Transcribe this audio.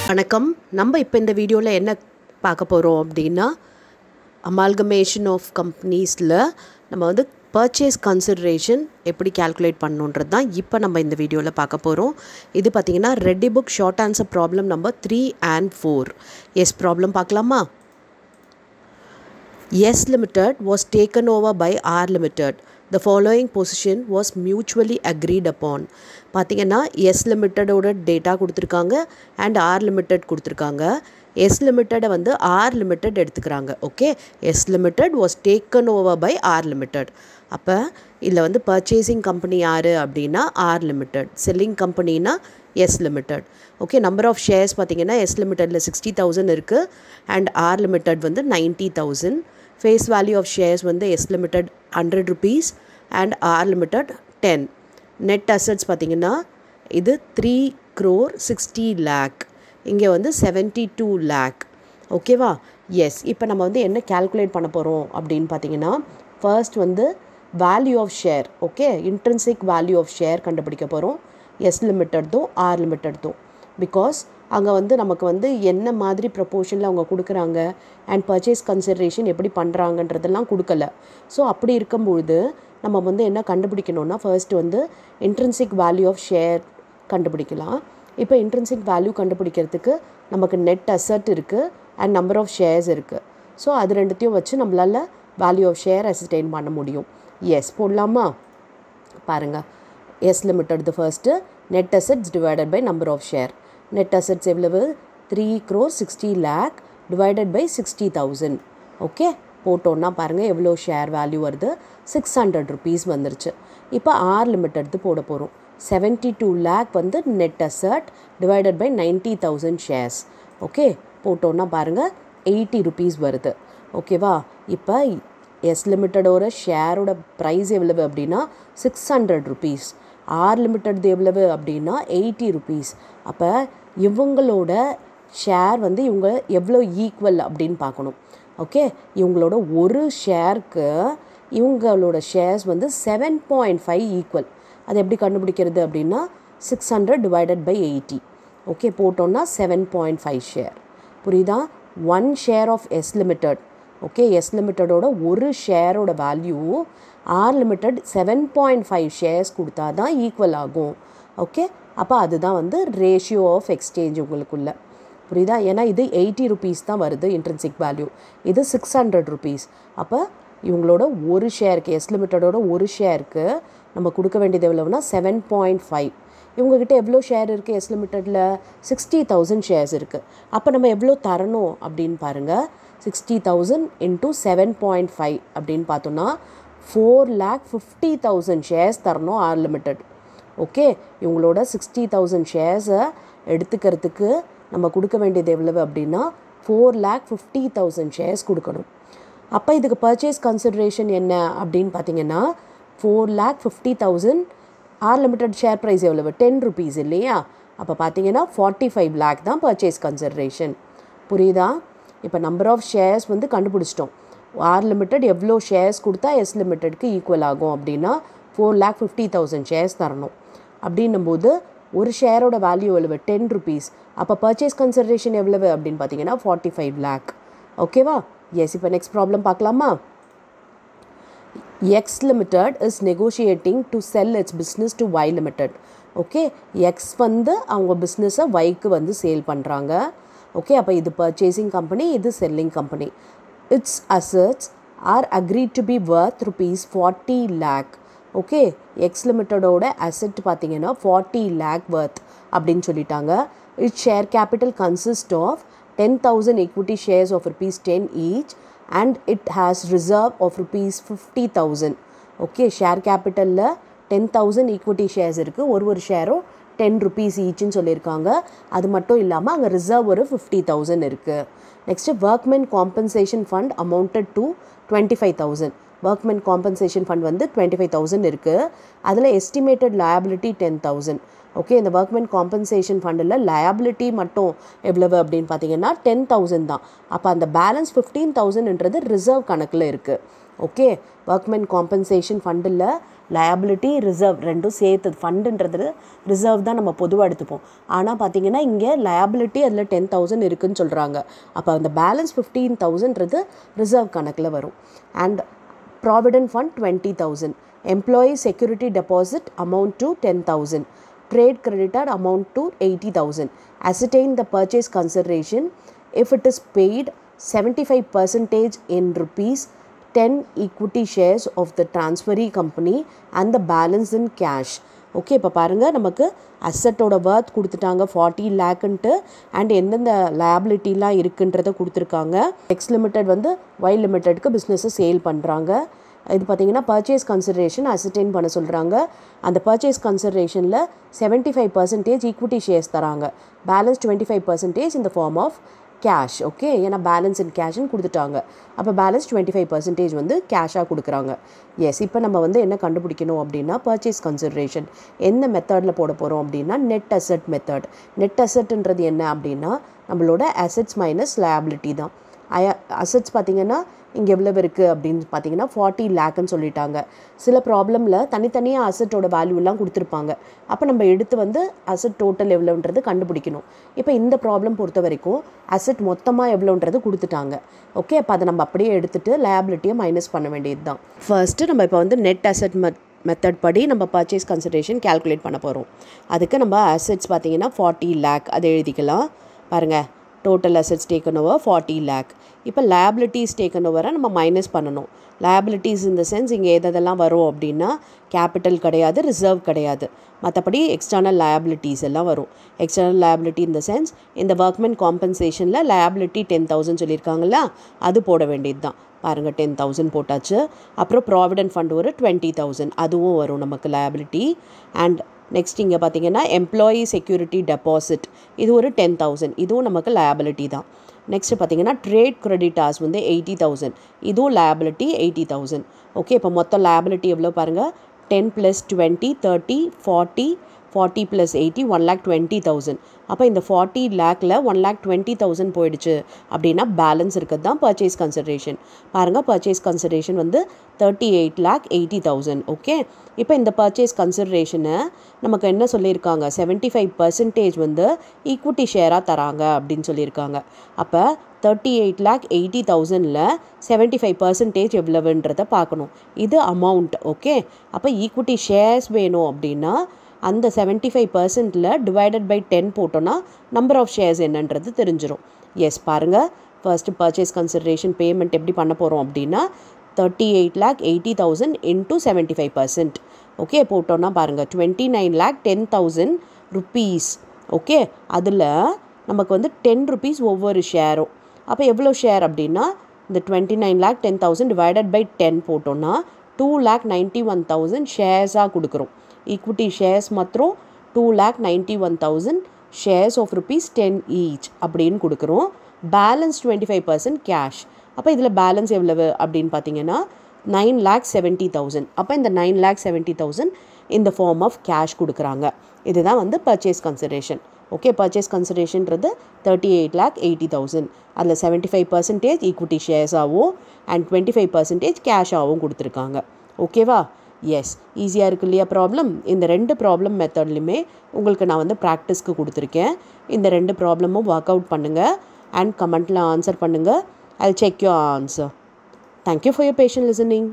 வணக்கம். நம்ம இப்போ இந்த வீடியோவில் என்ன பார்க்க போகிறோம் அப்படின்னா, அமால்கமேஷன் ஆஃப் கம்பெனிஸில் நம்ம வந்து பர்ச்சேஸ் கன்சிடரேஷன் எப்படி கால்குலேட் பண்ணணுன்றது தான் இப்போ நம்ம இந்த வீடியோவில் பார்க்க போகிறோம். இது பார்த்திங்கன்னா Reddy book short answer problem number 3 and 4. S problem பார்க்கலாமா? S Limited was taken over by R Limited. The following position was mutually agreed upon. பார்த்தீங்கன்னா S Limited ஓட டேட்டா கொடுத்துருக்காங்க அண்ட் R Limited கொடுத்துருக்காங்க. S Limited வந்து R Limited எடுத்துக்கிறாங்க. Okay, S Limited was taken over by R Limited. அப்போ இதில் வந்து purchasing company யார் அப்படின்னா R Limited, செல்லிங் கம்பெனினா S Limited. Okay, number of shares பார்த்தீங்கன்னா S Limitedல 60,000 இருக்குது அண்ட் R Limited வந்து 90,000. ஃபேஸ் வேல்யூ ஆஃப் ஷேர்ஸ் வந்து S Limited 100 rupees and R Limited 10. Net assets பார்த்திங்கன்னா இது 3 crore 60 lakh, இங்கே வந்து 72 lakh. ஓகேவா? எஸ், இப்போ நம்ம வந்து என்ன கால்குலேட் பண்ண போகிறோம் அப்படின்னு பார்த்தீங்கன்னா, ஃபர்ஸ்ட் வந்து value of share, okay, intrinsic value of share கண்டுபிடிக்க போகிறோம். S Limited R Limited because அங்கே வந்து நமக்கு வந்து என்ன மாதிரி ப்ரொப்போர்ஷனில் அவங்க கொடுக்குறாங்க அண்ட் பர்ச்சேஸ் கன்சிடரேஷன் எப்படி பண்ணுறாங்கன்றதெல்லாம் கொடுக்கல. ஸோ அப்படி இருக்கும்பொழுது நம்ம வந்து என்ன கண்டுபிடிக்கணும்னா, ஃபர்ஸ்ட் வந்து இன்ட்ரின்சிக் வேல்யூ ஆஃப் ஷேர் கண்டுபிடிக்கலாம். இப்போ இன்ட்ரின்சிக் வேல்யூ கண்டுபிடிக்கிறதுக்கு நமக்கு நெட் அசட் இருக்குது அண்ட் நம்பர் ஆஃப் ஷேர்ஸ் இருக்குது. ஸோ அது ரெண்டுத்தையும் வச்சு நம்மளால் வேல்யூ ஆஃப் ஷேர் அசிஸ்டெயின் பண்ண முடியும். எஸ் போடலாமா? பாருங்கள், S Limited first net assets divided by number of share. Net assets எவ்வளவு? 3 crore 60 lakh divided by 60,000. Okay, போட்டோன்னா பாருங்கள் எவ்வளோ ஷேர் வேல்யூ வருது, 600 rupees வந்துருச்சு. இப்போ R Limited போட போகிறோம். 72 lakh வந்து net asset divided by 90,000 shares. Okay, போட்டோன்னா பாருங்கள் 80 rupees வருது. ஓகேவா? இப்போ S Limitedோட ஷேரோட ப்ரைஸ் எவ்வளவு அப்படின்னா 600 rupees. R Limited எவ்வளவு அப்படின்னா 80 rupees. அப்போ இவங்களோட ஷேர் வந்து இவங்க எவ்வளோ ஈக்குவல் அப்படின்னு பார்க்கணும். ஓகே, இவங்களோட ஒரு ஷேருக்கு இவங்களோட ஷேர்ஸ் வந்து 7.5 ஈக்குவல். அது எப்படி கண்டுபிடிக்கிறது அப்படின்னா 600 டிவைடட் பை 80. ஓகே, போட்டோன்னா 7.5 ஷேர். புரியுதா? 1 share of S Limited. Okay, S Limitedோட ஒரு ஷேரோட வேல்யூ R Limited 7.5 ஷேர்ஸ் கொடுத்தா தான் ஈக்குவல் ஆகும். ஓகே, அப்போ அதுதான் வந்து ரேஷியோ ஆஃப் எக்ஸ்சேஞ்ச் உங்களுக்குள்ள. புரியுதா? ஏன்னா இது 80 rupees தான் வருது இன்ட்ரின்சிக் வேல்யூ, இது 600 rupees. அப்போ இவங்களோட ஒரு ஷேருக்கு, S Limitedோட ஒரு ஷேருக்கு நம்ம கொடுக்க வேண்டியது எவ்வளவுனா 7.5. இவங்ககிட்ட எவ்வளோ ஷேர் இருக்குது S Limitedல? 60,000 ஷேர்ஸ் இருக்குது. அப்போ நம்ம எவ்வளோ தரணும் அப்படின்னு பாருங்கள். 60,000 into 7.5 அப்படின்னு பார்த்தோன்னா 4,50,000 ஷேர்ஸ் தரணும் R Limited. ஓகே, இவங்களோட 60,000 ஷேர்ஸை எடுத்துக்கிறதுக்கு நம்ம கொடுக்க வேண்டியது எவ்வளவு அப்படின்னா 4,50,000 ஷேர்ஸ் கொடுக்கணும். அப்போ இதுக்கு பர்ச்சேஸ் கன்சிடரேஷன் என்ன அப்படின்னு பார்த்தீங்கன்னா 4,50,000 R Limited ஷேர் ப்ரைஸ் எவ்வளவு? 10 rupees இல்லையா? அப்போ பார்த்தீங்கன்னா 45 lakh தான் பர்ச்சேஸ் கன்சிடரேஷன். புரியுதா? இப்போ நம்பர் ஆஃப் ஷேர்ஸ் வந்து கண்டுபிடிச்சிட்டோம். R Limited எவ்வளோ ஷேர்ஸ் கொடுத்தா S Limitedக்கு ஈக்குவல் ஆகும் அப்படின்னா 4,50,000 ஷேர்ஸ் தரணும். அப்படின்னும்போது ஒரு ஷேரோட வேல்யூ எவ்வளவு? 10 rupees. அப்போ பர்ச்சேஸ் கன்சிடரேஷன் எவ்வளவு அப்படின்னு பார்த்தீங்கன்னா 45 lakh. ஓகேவா? எஸ், இப்போ நெக்ஸ்ட் ப்ராப்ளம் பார்க்கலாமா? X Limited is negotiating to sell its business to Y Limited. Okay, X வந்து அவங்க பிஸ்னஸை Yக்கு வந்து சேல் பண்ணுறாங்க. ஓகே, அப்போ இது பர்ச்சேசிங் கம்பெனி, இது selling company. Its assets are agreed to be worth rupees 40 lakh. Okay, X லிமிட்டடோட அசட் பார்த்தீங்கன்னா 40 lakh வர்த் அப்படின்னு சொல்லிட்டாங்க. Its share capital consist of 10,000 equity shares of rupees 10 each and it has reserve of rupees 50,000. Okay, share கேபிட்டலில் 10,000 equity shares இருக்குது. ஒரு ஷேரும் 10 rupees ஈச்சுன்னு சொல்லியிருக்காங்க. அது மட்டும் இல்லாமல் அங்கே ரிசர்வ் ஒரு 50,000 இருக்குது. Next workmen compensation fund amounted to 25,000. Workmen compensation fund வந்து 25,000 இருக்குது. அதில் எஸ்டிமேட்டட் லயபிலிட்டி 10,000. ஓகே, இந்த ஒர்க்மென் காம்பன்சேஷன் ஃபண்டில் லயபிலிட்டி மட்டும் எவ்வளவு அப்படின்னு பார்த்தீங்கன்னா 10,000 தான். அப்போ அந்த பேலன்ஸ் 15,000ன்றது ரிசர்வ் கணக்கில் இருக்குது. ஓகே, ஒர்க்மென் காம்பன்சேஷன் ஃபண்டில் லயபிலிட்டி ரிசர்வ் ரெண்டும் சேர்த்து, ஃபண்டுன்றது ரிசர்வ் தான் நம்ம பொதுவாக எடுத்துப்போம். ஆனால் பார்த்தீங்கன்னா இங்கே லயபிலிட்டி அதில் 10,000 இருக்குதுன்னு சொல்கிறாங்க. அப்போ அந்த பேலன்ஸ் 15,000ன்றது ரிசர்வ் கணக்கில் வரும். And provident fund 20,000. Employee security deposit amount to 10,000. Trade creditor amount to 80,000. Ascertain the purchase consideration if it is paid 75% in rupees, 10 equity shares of the transferee company and the balance in cash. Okay, இப்போ பாருங்கள், நமக்கு அசட்டோட வர்த் கொடுத்துட்டாங்க 40 லேக்குன்ட்டு, and எந்தெந்த லைபிலிட்டிலாம் இருக்குன்றதை கொடுத்துருக்காங்க. X limited வந்து Y லிமிடெட்க்கு பிஸ்னஸை சேல் பண்ணுறாங்க. இது பார்த்திங்கன்னா பர்ச்சேஸ் கன்சிடரேஷன் அசர்டைன் பண்ண சொல்கிறாங்க. அந்த பர்ச்சேஸ் கன்சிடரேஷனில் 75% ஈக்விட்டி ஷேர்ஸ் தராங்க. பேலன்ஸ் 25% இந்த ஃபார்ம் ஆஃப் கேஷ். ஓகே, ஏன்னா பேலன்ஸ் இன் கேஷ்ன்னு கொடுத்துட்டாங்க. அப்போ பேலன்ஸ் 25% வந்து கேஷாக கொடுக்குறாங்க. எஸ், இப்போ நம்ம வந்து என்ன கண்டுபிடிக்கணும் அப்படின்னா பர்ச்சேஸ் கன்சிடரேஷன் எந்த மெத்தடில் போட போகிறோம் அப்படின்னா நெட் அசெட் மெத்தட். நெட் அசெட்ன்றது என்ன அப்படின்னா நம்மளோட அசெட்ஸ் மைனஸ் லயபிலிட்டி தான். அசெட்ஸ் பார்த்திங்கன்னா இங்கே எவ்வளவு இருக்குது அப்படின்னு பார்த்தீங்கன்னா 40 லேக்குன்னு சொல்லிட்டாங்க. சில ப்ராப்ளமில் தனித்தனியாக அசெட்டோட வேல்யூலாம் கொடுத்துருப்பாங்க. அப்போ நம்ம எடுத்து வந்து அசெட் டோட்டல் எவ்வளோன்றது கண்டுபிடிக்கணும். இப்போ இந்த ப்ராப்ளம் பொறுத்த வரைக்கும் அசெட் மொத்தமாக எவ்வளோன்றது கொடுத்துட்டாங்க. ஓகே, அப்போ அதை நம்ம அப்படியே எடுத்துகிட்டு லயபிலிட்டியை மைனஸ் பண்ண வேண்டியது தான். ஃபர்ஸ்ட்டு நம்ம இப்போ வந்து நெட் அசெட் மெத்தட் படி நம்ம பர்ச்சேஸ் கன்சிடரேஷன் கேல்குலேட் பண்ண போகிறோம். அதுக்கு நம்ம அசெட்ஸ் பார்த்திங்கன்னா 40 லேக் அதை எழுதிக்கலாம். பாருங்கள், total assets taken over 40 lakh. இப்போ லயபிலிட்டிஸ் டேக்கன் ஓவரை நம்ம மைனஸ் பண்ணணும். லயபிலிட்டிஸ் இந்த சென்ஸ் இங்கே எதெல்லாம் வரும் அப்படின்னா கேபிட்டல் கிடையாது, ரிசர்வ் கிடையாது, மற்றபடி எக்ஸ்டர்னல் லயபிலிட்டிஸ் எல்லாம் வரும். எக்ஸ்டர்னல் லயபிலிட்டி இந்த சென்ஸ் இந்த ஒர்க்மென் காம்பன்சேஷனில் லயபிலிட்டி 10,000 சொல்லியிருக்காங்களா, அது போட வேண்டியது தான். பாருங்கள், 10,000 போட்டாச்சு. அப்புறம் ப்ராவிடென்ட் ஃபண்ட் ஒரு 20,000 அதுவும் வரும் நமக்கு லயபிலிட்டி. அண்ட் நெக்ஸ்ட் இங்கே பார்த்தீங்கன்னா எம்ப்ளாயி செக்யூரிட்டி டெபாசிட் இது ஒரு 10,000, இதுவும் நமக்கு லயபிலிட்டி தான். நெக்ஸ்ட் பார்த்தீங்கன்னா ட்ரேட் கிரெடிட்டார்ஸ் வந்து 80,000, இதுவும் லயபிலிட்டி 80,000. ஓகே, இப்போ மொத்தம் லயபிலிட்டி எவ்வளோ பாருங்கள், 10 + 20 30 40 40 + 80 1,20,000. அப்போ இந்த 40 லேக்கில் 1,20,000 போயிடுச்சு அப்படின்னா பேலன்ஸ் இருக்கிறது தான் பர்ச்சேஸ் கன்சிடரேஷன். பாருங்கள், பர்ச்சேஸ் கன்சிடரேஷன் வந்து 38,80,000. ஓகே, இப்போ இந்த பர்ச்சேஸ் கன்சிடரேஷனை நமக்கு என்ன சொல்லியிருக்காங்க, 75% வந்து ஈக்விட்டி ஷேராக தராங்க அப்படின்னு சொல்லியிருக்காங்க. அப்போ 38,80,000ல் 75% எவ்வளவுன்றதை பார்க்கணும். இது அமௌண்ட். ஓகே, அப்போ ஈக்விட்டி ஷேர்ஸ் வேணும் அப்படின்னா அந்த 75%ல் டிவைடட் பை 10 போட்டோன்னா நம்பர் ஆஃப் ஷேர்ஸ் என்னன்றது தெரிஞ்சிடும். எஸ், பாருங்கள், ஃபர்ஸ்ட்டு பர்ச்சேஸ் கன்சிடரேஷன் பேமெண்ட் எப்படி பண்ண போகிறோம் அப்படின்னா 38,80,000 இன்ட்டு 75%. ஓகே, போட்டோன்னா பாருங்கள் 29,10,000 ருப்பீஸ். ஓகே, அதில் நமக்கு வந்து 10 ருப்பீஸ் ஒவ்வொரு ஷேரும். அப்போ எவ்வளோ ஷேர் அப்படின்னா இந்த 29,10,000 டிவைடட் பை 10 போட்டோன்னா 2,91,000 ஷேர்ஸாக கொடுக்குறோம். ஈக்விட்டி ஷேர்ஸ் மாத்திரம் 2,91,000 ஷேர்ஸ் ஆஃப் ₹10 ஈச் அப்படின்னு கொடுக்குறோம். Balance 25% cash. அப்போ இதில் பேலன்ஸ் எவ்வளவு அப்படின்னு பார்த்தீங்கன்னா 9,70,000. அப்போ இந்த 9,70,000 இந்த ஃபார்ம் ஆஃப் கேஷ் கொடுக்குறாங்க. இதுதான் வந்து பர்ச்சேஸ் கன்சிடரேஷன். ஓகே, பர்ச்சேஸ் கன்சிடரேஷன்றது 38,80,000. அதில் 75% ஈக்விட்டி ஷேர்ஸாகவும் அண்ட் 25% கேஷாகவும் கொடுத்துருக்காங்க. ஓகேவா? எஸ், ஈஸியாக இருக்கு இல்லையா ப்ராப்ளம்? இந்த 2 ப்ராப்ளம் மெத்தட்லையுமே உங்களுக்கு நான் வந்து ப்ராக்டிஸ்க்கு கொடுத்துருக்கேன். இந்த 2 ப்ராப்ளமும் ஒர்க் அவுட் பண்ணுங்கள் அண்ட் கமெண்ட்டில் ஆன்சர் பண்ணுங்கள். I'll check your answer. Thank you for your patient listening.